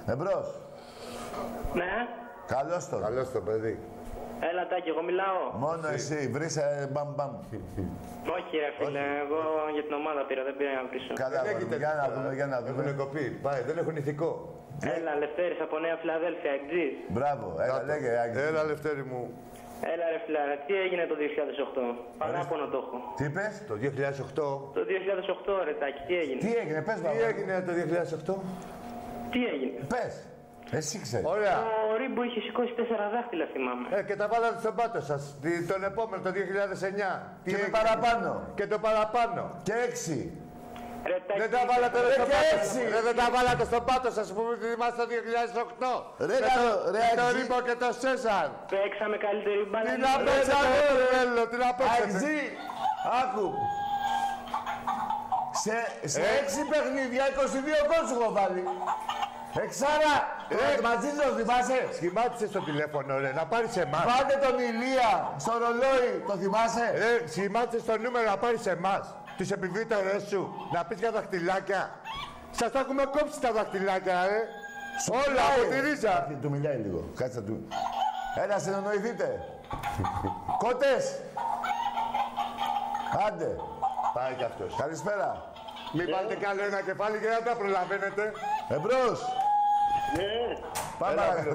Εμπρός. Ναι. Καλώς το. Καλώς το παιδί. Έλα, Τάκη, εγώ μιλάω. Μόνο εσύ. Βρίσκε μπαμ μπαμ. Όχι, ρε φίλε. Εγώ για την ομάδα πήρα, δεν πήρα να βρίσω. Καλά, για να δούμε, για να δούμε. Έχουν κοπεί. Πάει, δεν έχουν ηθικό. Έλα, Λευτέρης από Νέα Φιλαδέλφια, εκτζής. Μπράβο, έλα, λέγε, Άκη. Έλα, Λευτέρη μου. Έλα, ρε φίλε, τι έγινε το 2008. Παράπονο το έχω. Τι είπες? Το 2008. Το 2008, ρε Τάκη, τι έγινε. Τι έγινε, πες Τι μπαμπά. έγινε το 2008. Τι έγινε. Πες. Εσύ ξέρεις. Ωραία. Ο Ρίμπο είχε σηκώσει 4 δάχτυλα, θυμάμαι. Και τα βάλατε στον πάτο σας. Τον επόμενο, το 2009. Και με παραπάνω. Και το παραπάνω. Και 6. Ρε, Τάκη, Δεν τα βάλατε Ρε, στον και πάτο έτσι. σας. Δεν τα βάλατε στον πάτο σας που θυμάστε το 2008. Ρε, ρε, το Άξι. Ρίμπο και το Σέζαρ. Παίξαμε καλύτερη μπάλα. Τι να παίξατε, ρε, τι να παίξετε. Άξι. Άκου. Σε 6 παιχνίδια, 22 γκολ σου έχω βάλει. Εξάρα, μαζί το θυμάσαι. Σχημάτισε στο τηλέφωνο, ρε, να πάρεις εμάς. Πάτε τον Ηλία στο ρολόι, το θυμάσαι. Σχημάτισε στο νούμερο να πάρεις εμάς. Τις επιβίτωρες σου. Να πεις για δαχτυλάκια. Σας τα έχουμε κόψει τα δαχτυλάκια, Όλα από τη ρίζα. Του μιλάει λίγο. Κάτσε του. Έλα, συνεννοηθείτε. Κότες. Άντε. Πάει κι αυτός. Καλησπέρα. Μην βάλετε κι άλλο ένα κεφάλι και να τα προλαβαίνετε. Εμπρός. Ναι, Πάμε Έλα, παρακάτω.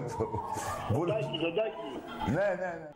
Ζωντάκι, ζωντάκι. Ναι, ναι, ναι.